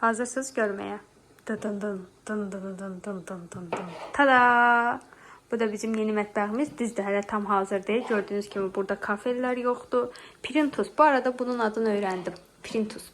Hazırsınız görmeye. Dın dın dın dın dın dın dın dın dın dın. Tada! Bu da bizim yeni mətbəximiz. Düzdür, hələ tam hazır deyil. Gördüyünüz kimi burada kafelər yoxdur. Printus. Bu arada bunun adını öyrəndim. Printus.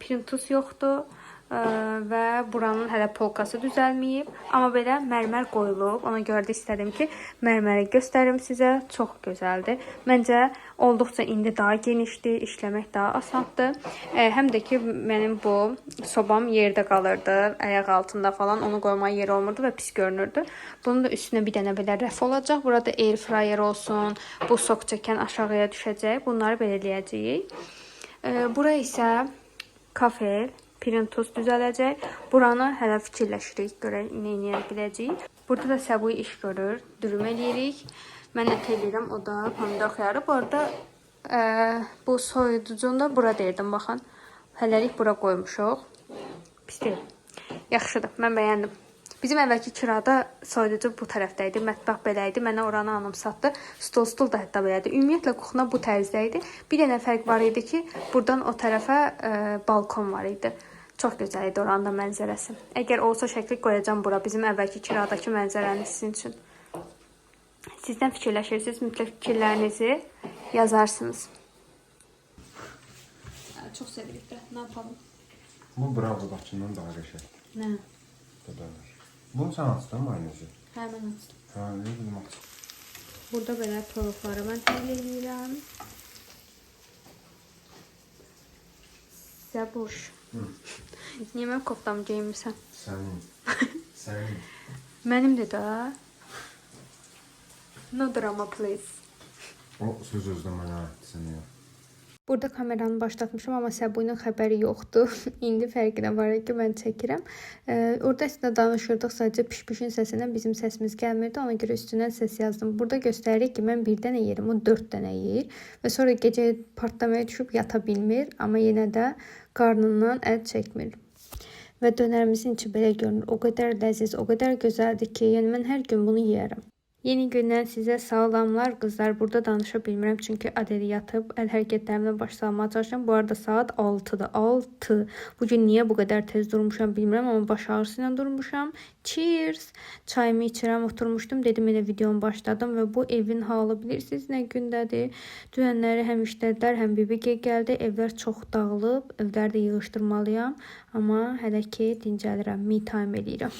Printus yoxdur. Və buranın hələ polkası düzəlməyib. Amma belə mərmər qoyulub. Ona görə də istədim ki, mərməri göstərim sizə. Çox gözəldir. Məncə olduqca indi daha genişdir, işləmək daha asandır. Həm də ki, mənim bu sobam yerdə qalırdı. Ayaq altında falan onu qoymaya yer olmurdu və pis görünürdü. Bunun da üstünə bir dənə belə rəf olacaq. Burada air fryer olsun. Bu sok çəkən aşağıya düşəcək. Bunları belə eləyəcəyik. Bura isə kafe, Printus düzələcək. Buranı hələ fikirləşirik, görək nə edə biləcəyik. Burada da Səbuy iş görür, dürüm eləyirik. Mən ət eləyirəm, o da pomidor xiyarı. Bu arada bu soyuducunu da bura deyirdim, baxın. Hələlik bura qoymuşuq. Pis deyil. Yaxşıdır, mən bəyəndim. Bizim əvvəlki kirada soyuducu bu tərəfdə idi, mətbəx belə idi. Mənə oranı anımsatdı. Stol da hətta belə idi. Ümumiyyətlə kuxna bu tərzdə idi. Bir dənə fərq var idi ki, buradan o tərəfə balkon var idi. Çox gözəl idi oranın da mənzərəsi. Əgər olsa şəkli qoyacağam bura, bizim əvvəlki kiradakı mənzərəni sizin üçün. Sizdən fikirləşirsiniz, mütləq fikirlərinizi yazarsınız. Çox sevirik də, nə yapalım? Bu bravo Bakından daha qəşəng. Nə? Bunu sən açdın mayonezi? Hə, mən açdım. Hə, nə bildim açdım. Burada belə toruqları mən təhlil edirəm. Səbuş. Niyə mən koftamı geymirsən? Sənin. Mənimdir də. No drama please. O söz özdə mənə aiddir, sənə yox. Burada kameranı başlatmışam, amma Səbuyun xəbəri yoxdur. İndi fərqinə var ki, mən çəkirəm. Orada əslində danışırdıq, sadəcə piş-pişin səsindən bizim səsimiz gəlmirdi. Ona görə üstündən səs yazdım. Burada göstərir ki, mən 1 dənə yerim, o 4 dənə yeyir. Və sonra gecə partlamaya düşüb yata bilmir. Amma yenə də qarnından əl çəkmir. Və dönərimizin içi belə görünür. O qədər ləziz, o qədər gözəldir ki, yəni mən hər gün bunu yeyərəm. Yeni gündən sizə salamlar qızlar. Burada danışa bilmirəm çünki Adeli yatıb əl hərəkətlərimlə başlamaya çalışıram. Bu arada saat 6-dır. 6. Bugün niyə bu qədər tez durmuşam bilmirəm, amma baş ağrısı ilə durmuşam. Cheers. Çayımı içirəm, oturmuşdum. Dedim elə videomu başladım və bu evin halı bilirsiniz nə gündədir. Dünənləri həm işlədilər, həm bibigə gəldi. Evlər çox dağılıb. Evləri də yığışdırmalıyam. Amma hələ ki dincəlirəm, me time eləyirəm.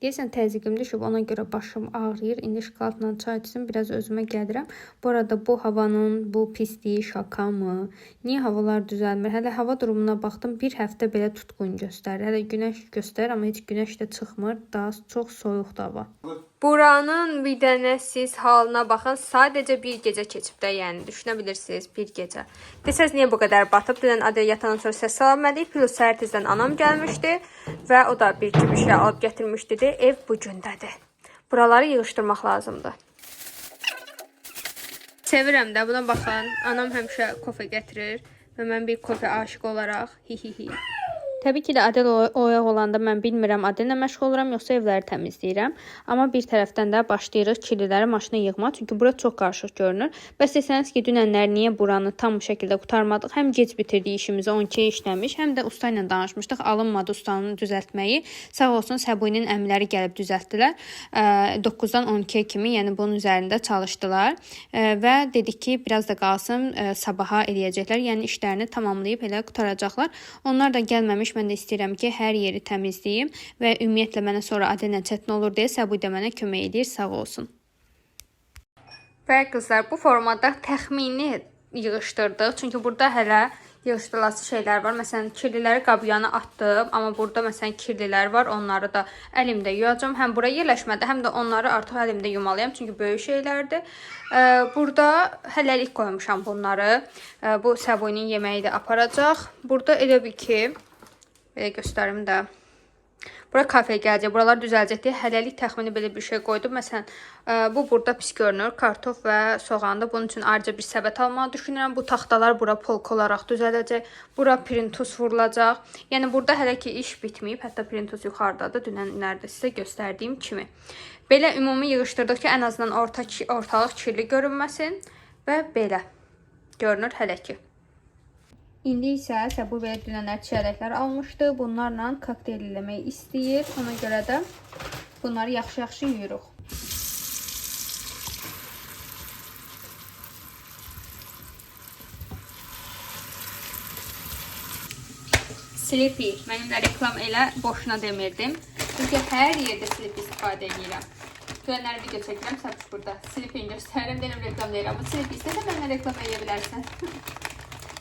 Deyəsən təzyiqim düşüb, ona görə başım ağrıyır. İndi şokoladla çay içsin, biraz özümə gəlirəm. Bu arada bu havanın bu pisliyi şaka mı? Niyə havalar düzəlmir? Hələ hava durumuna baxdım, bir həftə belə tutqun göstərir. Hələ günəş göstərir, amma heç günəş də çıxmır. Daha çox soyuqdur hava. Buranın bir dənə siz halına baxın. Sadəcə bir gecə keçib də, yəni düşünə bilirsiniz, bir gecə. Desəz niyə bu qədər batıb? Dünən Adel yatandan sonra səs salamədik. Plus səhər tezdən anam gəlmişdi və o da bir-iki bir şey alıb gətirmişdi. Ev bu gündədir. Buraları yığışdırmaq lazımdır. Sevirəm də, buna baxın. Anam həmişə kofe gətirir və mən bir kofe aşığı olaraq hi. Təbii ki də Adel oyaq olanda mən bilmirəm Adellə məşğul oluram, yoxsa evləri təmizləyirəm. Amma bir tərəfdən də başlayırıq kirliləri maşına yığma, çünki bura çox qarışıq görünür. Bəs desəniz ki, dünənlər niyə buranı tam bu şəkildə qurtarmadıq? Həm gec bitirdik işimizi, 12-yə işləmiş, həm də usta ilə danışmışdıq, alınmadı ustanın düzəltməyi. Sağ olsun Səbuyinin əmiləri gəlib düzəltdilər. 9-dan 12-yə kimi, yəni bunun üzərində çalışdılar və dedik ki, biraz da qalsın, sabaha eləyəcəklər, yəni işlərini tamamlayıb elə qutaracaqlar. Onlar da gəlməmiş. Mən də istəyirəm ki, hər yeri təmizləyim və ümumiyyətlə mənə sonra Adellə çətin olur deyə Səbuy da mənə kömək edir, sağ olsun. Və qızlar, bu formada təxmini yığışdırdıq. Çünki burada hələ yığışdırılası şeylər var. Məsələn, kirliləri qabıyana atdım, amma burada məsələn kirlilər var. Onları da əlimdə yuyacağım. Həm bura yerləşmədi, həm də onları artıq əlimdə yumalıyam. Çünki böyük şeylərdir. Burada hələlik qoymuşam bunları. Bu Səbuyun yeməyi də aparacaq. Burada elə bir ki, belə göstərim də. Bura kafeyə gələcək, buralar düzələcək deyə hələlik təxmini belə bir şey qoydum. Məsələn, bu burada pis görünür, kartof və soğandı. Bunun üçün ayrıca bir səbət almağı düşünürəm. Bu taxtalar bura polka olaraq düzələcək. Bura printus vurulacaq. Yəni burada hələ ki iş bitməyib. Hətta printus yuxarıdadır, dünənlərdə sizə göstərdiyim kimi. Belə ümumi yığışdırdıq ki, ən azından ortalıq kirli görünməsin və belə görünür hələ ki. İndi isə Səbur belə dünənlər çiyələklər almışdı. Bunlarla kokteyl eləmək istəyir. Ona görə də bunları yaxşı-yaxşı yuyuruq. Sleepy. Mənimlə reklam elə boşuna demirdim. Çünki hər yerdə Sleepy istifadə edirəm. Dünənlər video çəkirəm, Səbur burada. Sleepy'ni göstərirəm, deyirəm reklam deyirəm. Amma Sleepy istəsə mənimlə reklam edə bilərsən.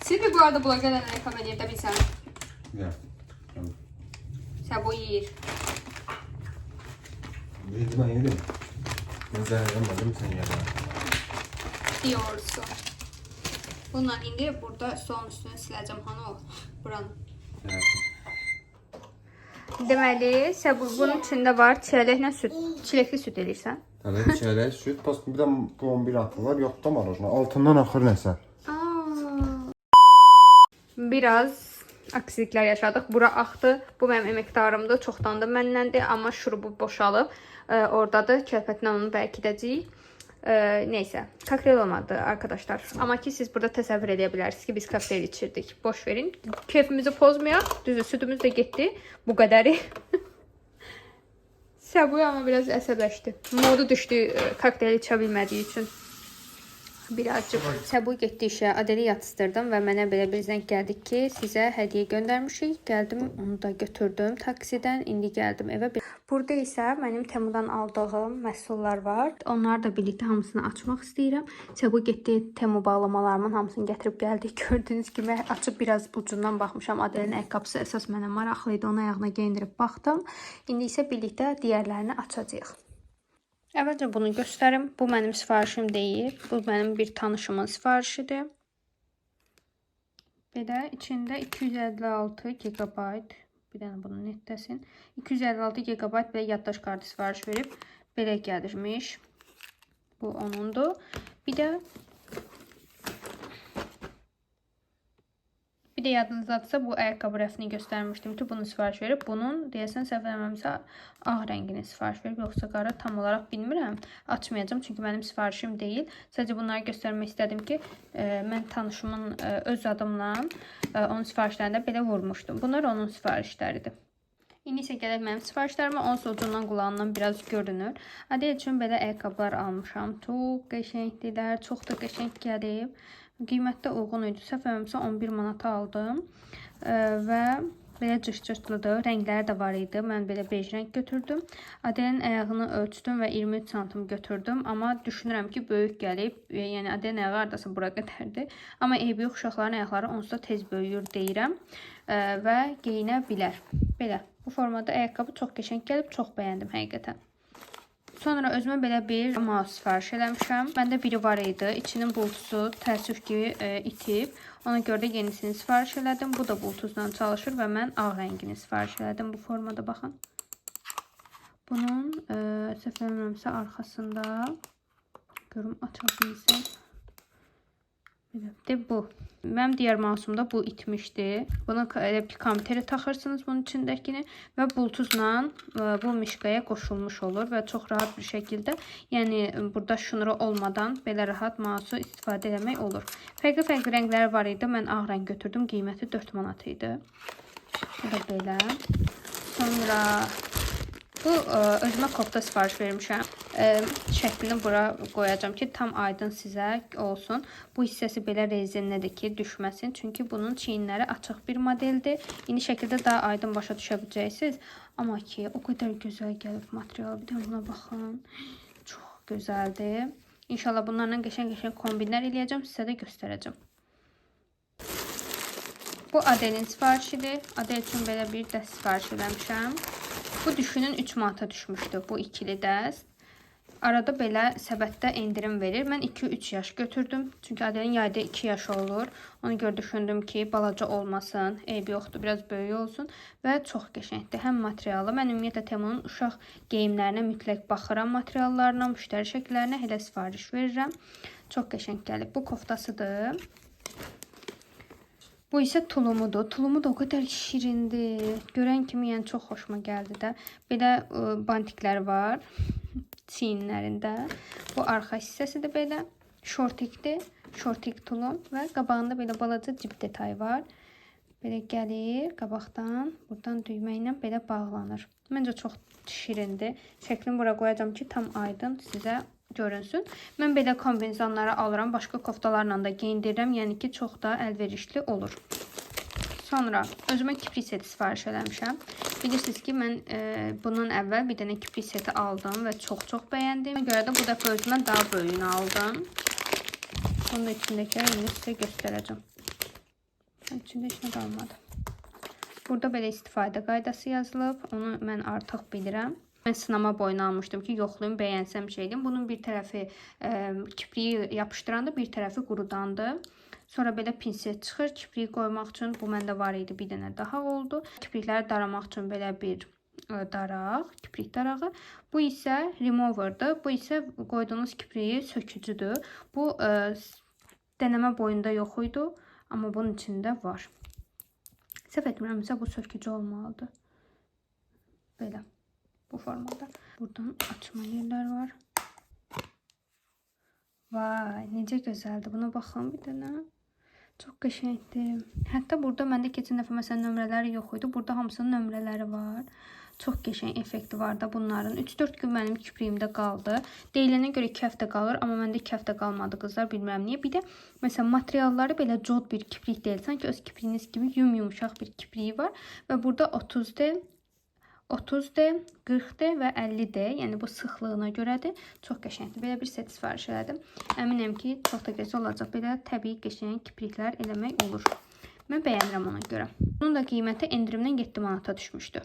Sleepy bu arada bloqerlərlə reklam edir də bilsən. Ya. Səbur yiyir. Ben yedim. Ben zehirlenmedim, sen yedin. Diyorsun. Bununla indi burada stolun üstünü siləcəm. Hanı o? Buranın. Evet. Deməli, Səbur bunun içində var çiyələklə süt. Çiləkli süt eləyirsən. Evet, çeyrek süt. Bir de bu 11 atı var. Yok da marojna. Altından axır nəsə. Biraz aksiliklər yaşadıq. Bura axdı. Bu mənim əməkdarımdır. Çoxdan da məndəndir. Amma şurubu boşalıb. Oradadır. Kəlfətlə onu bərkidəcəyik. Neysə. Kokteyl olmadı arkadaşlar. Amma ki siz burada təsəvvür edə bilərsiniz ki biz kokteyl içirdik. Boş verin. Keyfimizi pozmayaq. Düzü sütümüz də getdi. Bu qədəri. Səbur amma biraz əsəbləşdi. Modu düşdü kokteyl içə bilmədiyi üçün. Birazcık. Səbur getdi işə, Adeli yatıstırdım və mənə belə bir zəng gəldi ki, sizə hədiyyə göndərmişik. Gəldim, onu da götürdüm taksidən. İndi gəldim evə. Burada isə mənim Temudan aldığım məhsullar var. Onları da birlikdə hamısını açmaq istəyirəm. Səbur getdi, Temu bağlamalarımın hamısını gətirib gəldi. Gördüyünüz kimi açıb biraz ucundan baxmışam. Adelinin ayaqqabısı əsas mənə maraqlı idi. Onun ayağına geyindirib baxdım. İndi isə birlikdə digərlərini açacağıq. Əvvəlcə bunu göstərim. Bu mənim sifarişim deyil. Bu mənim bir tanışımın sifarişidir. Belə içində 256 GB. Bir dənə bunu netləsin. 256 GB belə yaddaş kartı sifariş verib. Belə gəlirmiş. Bu onundur. Bir də yadınızdadırsa bu ayaqqabı rəfini göstərmişdim ki, bunu sifariş verib. Bunun deyəsən səhv eləmirəmsə ağ rəngini sifariş verib, yoxsa qara tam olaraq bilmirəm. Açmayacağım çünki mənim sifarişim deyil. Sadəcə bunları göstərmək istədim ki, mən tanışımın öz adımla onun sifarişlərində belə vurmuşdum. Bunlar onun sifarişləridir. İndi isə gələk mənim sifarişlərimə. Onsuz ucundan qulağından biraz görünür. Adel üçün belə ayaqqabılar almışam. Çox qəşəngdilər, çox da qəşəng gəlib. Qiymətdə uyğun idi. Səhv eləmirəmsə 11 manata aldım. Və belə cırt-cırtlıdır. Rəngləri də var idi. Mən belə bej rəng götürdüm. Adelin ayağını ölçdüm və 23 santim götürdüm. Amma düşünürəm ki, böyük gəlib. Yəni Adelin ayağı hardasa bura qədərdir. Amma eybi yox, uşaqların ayaqları onsuz da tez böyüyür deyirəm. Və geyinə bilər. Belə. Bu formada ayaqqabı çox qəşəng gəlib. Çox bəyəndim həqiqətən. Sonra özümə belə bir mouse sifariş eləmişəm. Məndə biri var idi. İçinin bultusu təəssüf ki itib. Ona görə də yenisini sifariş elədim. Bu da bultuzla çalışır və mən ağ rəngini sifariş elədim. Bu formada baxın. Bunun səhv eləmirəmsə arxasında görüm aça bilsəm. De bu. Mənim digər mouse'umda bu itmişdi. Bunu elə bir kompüterə taxırsınız bunun içindəkini və bultuzla bu mişqaya qoşulmuş olur və çox rahat bir şəkildə, yəni burada şnuru olmadan belə rahat mouse'u istifadə etmək olur. Fərqli-fərqli rəngləri var idi. Mən ağ rəng götürdüm. Qiyməti 4 manat idi. Bu da belə. Sonra bu özümə kofta sifariş vermişəm. Şəklini bura qoyacağım ki, tam aydın sizə olsun. Bu hissəsi belə rezinlidir ki, düşməsin. Çünki bunun çiyinləri açıq bir modeldir. İndi şəkildə daha aydın başa düşə biləcəksiniz. Amma ki, o qədər gözəl gəlib material. Bir də buna baxın. Çox gözəldir. İnşallah bunlarla qəşəng-qəşəng kombinlər eləyəcəm. Sizə də göstərəcəm. Bu Adelin sifarişidir. Adel üçün belə bir dəst sifariş eləmişəm. Bu düşünün 3 manata düşmüşdü bu ikili dəst. Arada belə səbətdə endirim verir. Mən 2-3 yaş götürdüm. Çünki Adelin yayda 2 yaş olur. Ona görə düşündüm ki, balaca olmasın, eybi yoxdur, biraz böyük olsun və çox qəşəngdir. Həm materialı, mən ümumiyyətlə Temunun uşaq geyimlərinə mütləq baxıram materiallarına, müştəri şəkillərinə, elə sifariş verirəm. Çox qəşəng gəlib. Bu koftasıdır. Bu isə tulumudur. Tulumu da o qədər şirindir. Görən kimi yəni çox xoşuma gəldi də. Belə bantiklər var çiyinlərində. Bu arxa hissəsidir belə. Şortikdir. şortik tulum və qabağında belə balaca cib detayı var. Belə gəlir qabaqdan, buradan düymə ilə belə bağlanır. Məncə çox şirindir. Şəklini bura qoyacağam ki, tam aydın sizə görünsün. Mən belə kombinezonları alıram, başqa koftalarla da geyindirirəm. Yəni ki, çox da əlverişli olur. Sonra özümə kiprik seti sifariş eləmişəm. Bilirsiniz ki, mən bundan əvvəl bir dənə kiprik seti aldım və çox bəyəndim. Ona görə də bu dəfə özümə daha böyüyünü aldım. Bunun içindəkiləri indi sizə göstərəcəm. İçində heç nə qalmadı. Burada belə istifadə qaydası yazılıb. Onu mən artıq bilirəm. Mən sınama boyunu almışdım ki, yoxlayım, bəyənsəm şeydim. Bunun bir tərəfi kipriyi yapışdırandı, bir tərəfi qurudandı. Sonra belə pinset çıxır, kipriyi qoymaq üçün. Bu məndə var idi, bir dənə daha oldu. Kiprikləri daramaq üçün belə bir daraq, kiprik darağı. Bu isə removerdır. Bu isə qoyduğunuz kipriyi sökücüdür. Bu dənəmə boyunda yox idi, amma bunun içində var. Səhv etmirəmsə bu sökücü olmalıdır. Belə, bu formada. Buradan açma yerlər var. Vay, necə gözəldir. Buna baxın bir dənə. Çox qəşəngdir. Hətta burada məndə keçən dəfə məsələn nömrələri yox idi. Burada hamısının nömrələri var. Çox qəşəng effekti var da bunların. 3-4 gün mənim kipriyimdə qaldı. Deyilənə görə 2 həftə qalır, amma məndə 2 həftə qalmadı qızlar, bilmirəm niyə. Bir də məsələn materialları belə cod bir kiprik deyil. Sanki öz kipriyiniz kimi yumuşaq bir kipriyi var və burada 30D, 30D, 40D və 50D, yəni bu sıxlığına görədir. Çox qəşəngdir. Belə bir set sifariş elədim. Əminəm ki, çox da gözəl olacaq. Belə təbii qəşəng kipriklər eləmək olur. Mən bəyənirəm ona görə. Bunun da qiyməti endirimdən 7 manata düşmüşdü.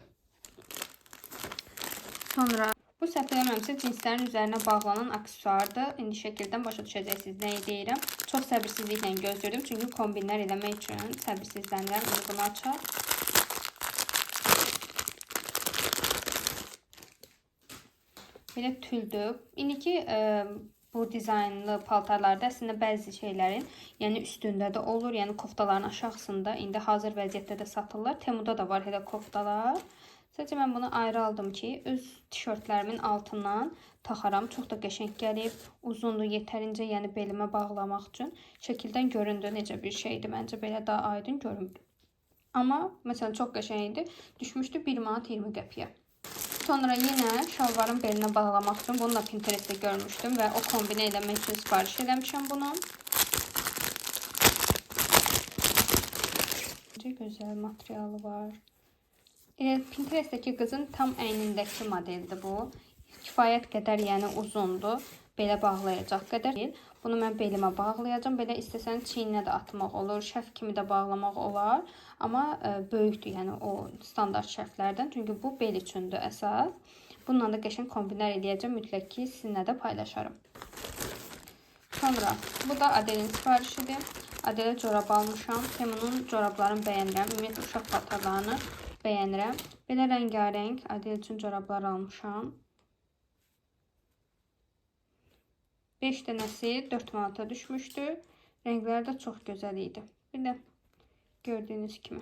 Sonra bu səhv eləmirəmsə cinslərin üzərinə bağlanan aksesuardır. İndi şəkildən başa düşəcəksiniz nəyi deyirəm. Çox səbirsizliklə gözləyirdim. Çünki kombinlər eləmək üçün səbirsizlənirəm. İndi bunu açaq. Belə tüldür. İndiki bu dizaynlı paltarlarda əslində bəzi şeylərin, yəni üstündə də olur, yəni koftaların aşağısında indi hazır vəziyyətdə də satırlar. Temuda da var elə koftalar. Sadəcə mən bunu ayrı aldım ki, öz tişörtlərimin altından taxaram. Çox da qəşəng gəlib, uzundur yetərincə, yəni belimə bağlamaq üçün. Şəkildən göründü necə bir şeydir. Məncə belə daha aydın göründü. Amma məsələn çox qəşəng idi. Düşmüşdü 1 manat 20 qəpiyə. Sonra yenə şalvarın belinə bağlamaq üçün bunu da Pinterest'te görmüşdüm və o kombinə eləmək üçün sifariş eləmişəm bunu. Necə gözəl materialı var. Pinterest'teki qızın tam əynindəki modeldir bu. Kifayət qədər yəni uzundur. Belə bağlayacaq qədər deyil. Bunu mən belimə bağlayacağım. Belə istəsən çiyinə də atmaq olur. Şəf kimi də bağlamaq olar. Amma böyükdür, yəni o standart şəflərdən. Çünki bu bel üçündür əsas. Bununla da qəşəng kombinlər eləyəcəm. Mütləq ki, sizinlə də paylaşarım. Sonra bu da Adel'in sifarişidir. Adel'e corab almışam. Temunun corablarını bəyənirəm. Ümumiyyətlə uşaq paltarlarını bəyənirəm. Belə rəngarəng Adel üçün corablar almışam. 5 dənəsi 4 manata düşmüşdü. Rəngləri də çox gözəl idi. Bir də gördüyünüz kimi.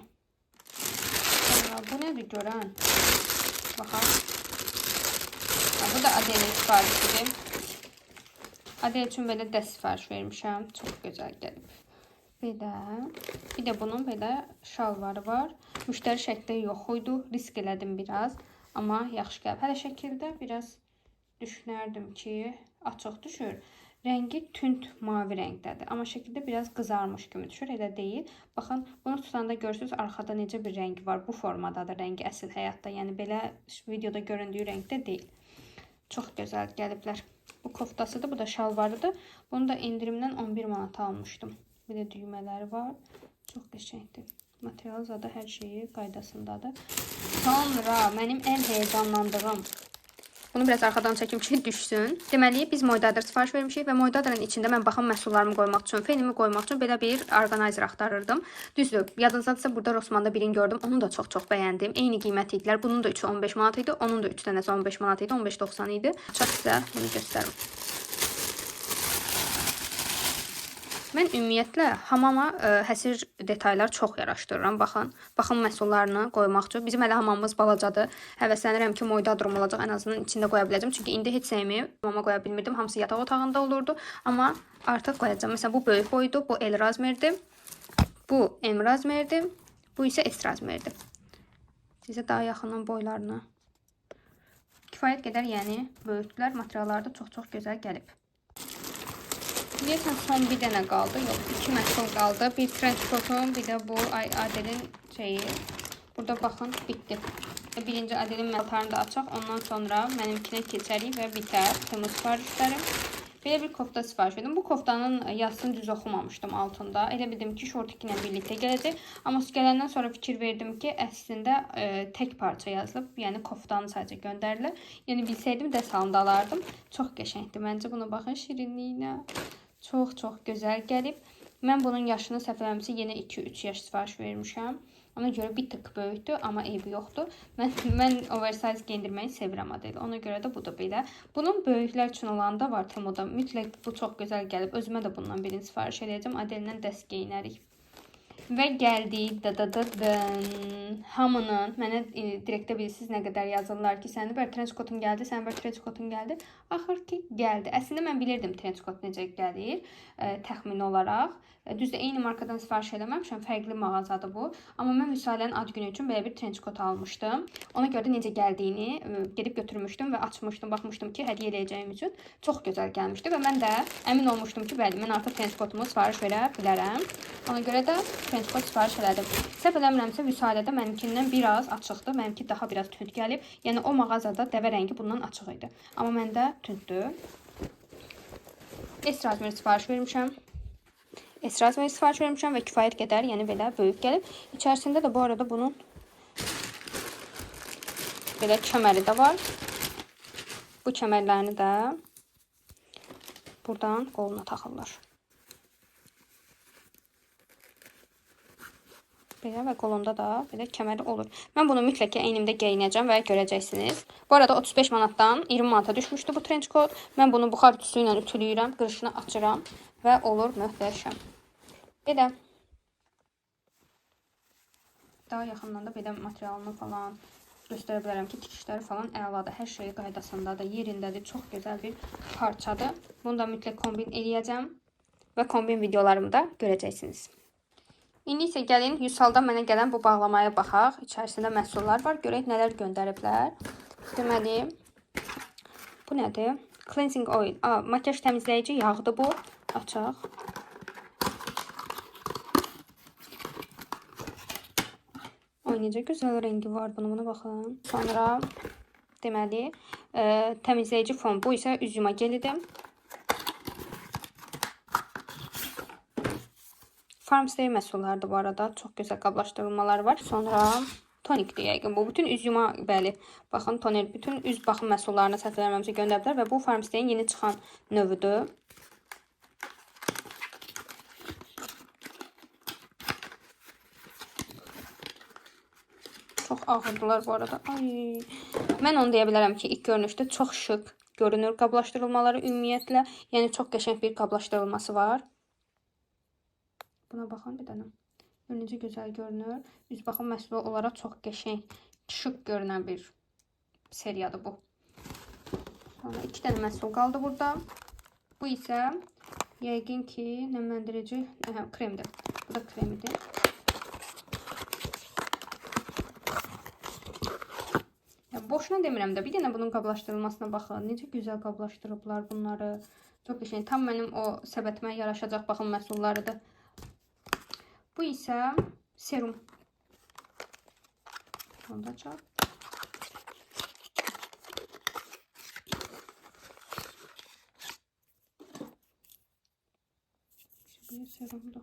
Sonra bu nədir görən? Baxaq. Bu da Adel'in sifarişidir. Adel üçün belə dəst sifariş vermişəm. Çox gözəl gəlib. Bir də bunun belə şalvarı var. Müştəri şəkildə yox idi. Risk elədim biraz. Amma yaxşı gəlib. Hələ şəkildə biraz düşünərdim ki, açıq düşür. Rəngi tünd mavi rəngdədir. Amma şəkildə biraz qızarmış kimi düşür. Elə deyil. Baxın, bunu tutanda görürsünüz arxada necə bir rəngi var. Bu formadadır rəngi əsl həyatda. Yəni belə videoda göründüyü rəngdə deyil. Çox gözəl gəliblər. Bu koftasıdır, bu da şalvarıdır. Bunu da endirimdən 11 manata almışdım. Bir də düymələri var. Çox qəşəngdir. Material zadı hər şeyi qaydasındadır. Sonra mənim ən heyecanlandığım, bunu biraz arxadan çəkim ki, düşsün. Deməli, biz Moydadır sifariş vermişik və Moydadırın içində mən baxım məhsullarımı qoymaq üçün, fenimi qoymaq üçün belə bir orqanayzer axtarırdım. Düzdür, yadınızdadırsa burada Rossmanda birini gördüm. Onu da çox bəyəndim. Eyni qiymət idilər. Bunun da 3'ü 15 manat idi. Onun da 3 dənəsi 15 manat idi. 15.90 idi. Çox sizə bunu göstərim. Mən ümumiyyətlə hamama həsir detallar çox yaraşdırıram. Baxın məhsullarını qoymaq üçün. Bizim hələ hamamımız balacadır. Həvəslənirəm ki, moyda durum olacaq. Ən azından içində qoya biləcəm. Çünki indi heç sevməyim. Hamama qoya bilmirdim. Hamısı yataq otağında olurdu. Amma artıq qoyacağam. Məsələn, bu böyük boydu. Bu L razmerdir. Bu M razmerdir. Bu isə S razmerdir. Sizə daha yaxından boylarını. Kifayət qədər, yəni böyüklər materiallarda çox gözəl gəlib. Deyəsən son bir dənə qaldı. Yox, 2 məhsul qaldı. Bir trench coat'um, bir də bu Adel'in şeyi. Burada baxın, bitdi. Birinci Adel'in paltarını da açaq. Ondan sonra mənimkinə keçərik və bitər. Temu sifarişlərim. Belə bir kofta sifariş verdim. Bu koftanın yazısını düz oxumamışdım altında. Elə bildim ki, şortik ilə birlikdə gələcək. Amma gələndən sonra fikir verdim ki, əslində tək parça yazılıb. Yəni koftanı sadəcə göndərilir. Yəni bilsəydim də salında alardım. Çox qəşəngdir. Məncə buna baxın şirinliyinə. Çox gözəl gəlib. Mən bunun yaşını səhv eləmirəmsə yenə 2-3 yaş sifariş vermişəm. Ona görə bir tık böyükdür, amma eybi yoxdur. Mən oversize geyindirməyi sevirəm Adel. Ona görə də bu da belə. Bunun böyüklər üçün olan da var Temuda. Mütləq bu çox gözəl gəlib. Özümə də bundan birini sifariş edəcəm. Adellə dəst geyinərik. Və gəldik. Hamının mənə direktdə bilirsiniz nə qədər yazırlar ki, sənin bər trench coat'un gəldi, sənin bər trench coat'un gəldi. Axır ki, gəldi. Əslində mən bilirdim trench coat necə gəlir, təxmini olaraq. Düzdür, eyni markadan sifariş eləməmişəm, fərqli mağazadır bu. Amma mən Vüsalənin ad günü üçün belə bir trench coat almışdım. Ona görə də necə gəldiyini gedib götürmüşdüm və açmışdım, baxmışdım ki, hədiyyə eləyəcəyim üçün çox gözəl gəlmişdi və mən də əmin olmuşdum ki, bəli, mən artıq trench coatumu sifariş verə bilərəm. Ona görə də trench coat sifariş elədim. Səhv eləmirəmsə Vüsalədə mənimkindən biraz açıqdır, mənimki daha biraz tünd gəlib. Yəni o mağazada dəvə rəngi bundan açıq idi. Amma məndə tündür. S razmeri sifariş vermişəm. S razmeri sifariş vermişəm və kifayət qədər, yəni belə böyük gəlib. İçərisində də bu arada bunun belə kəməri də var. Bu kəmərlərini də buradan qoluna taxırlar. Belə və qolunda da belə kəməri olur. Mən bunu mütləq əynimdə geyinəcəm və görəcəksiniz. Bu arada 35 manatdan 20 manata düşmüşdü bu trench coat. Mən bunu buxar ütüsü ilə ütüləyirəm, qırışını açıram və olur möhtəşəm. Belə. Daha yaxından da belə materialını falan göstərə bilərəm ki, tikişləri falan əladır. Hər şey qaydasındadır, yerindədir. Çox gözəl bir parçadır. Bunu da mütləq kombin eləyəcəm və kombin videolarımı da görəcəksiniz. İndi isə gəlin Yusaldan mənə gələn bu bağlamaya baxaq. İçərisində məhsullar var. Görək nələr göndəriblər. Deməli, bu nədir? Cleansing oil. Makyaj təmizləyici yağdır bu. Açaq. Necə gözəl rəngi var bunun, buna baxın. Sonra deməli təmizləyici fon. Bu isə üz yuma gelidir. Farmstay məhsullardır bu arada. Çox gözəl qablaşdırılmalar var. Sonra tonikdir yəqin. Bu bütün üz yuma, bəli. Baxın, toner bütün üz baxım məhsullarını səhv eləmirəmsə göndəriblər və bu Farmstay'in yeni çıxan növüdür. Çox ağırdılar bu arada. Ay. Mən onu deyə bilərəm ki, ilk görünüşdə çox şık görünür qablaşdırılmaları ümumiyyətlə. Yəni çox qəşəng bir qablaşdırılması var. Buna baxın bir dənə. Necə gözəl görünür. Üz baxım məhsulu olaraq çox qəşəng, şık görünən bir seriyadır bu. Sonra 2 dənə məhsul qaldı burada. Bu isə yəqin ki, nəmləndirici kremdir. Bu da kremidir. Boşuna demirəm də, bir dənə bunun qablaşdırılmasına baxın. Necə gözəl qablaşdırıblar bunları. Çox qəşəng. Tam mənim o səbətimə yaraşacaq baxım məhsullarıdır. Bu isə serum. Onu da çal. Bir serumdur.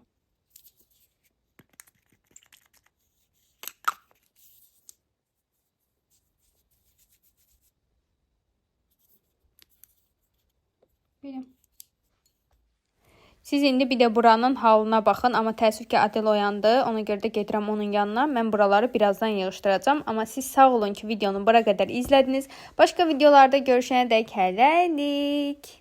Siz indi bir də buranın halına baxın, amma təəssüf ki, Adel oyandı. Ona görə də gedirəm onun yanına. Mən buraları birazdan yığışdıracağım. Amma siz sağ olun ki, videonu bura qədər izlədiniz. Başqa videolarda görüşənə dək hələlik.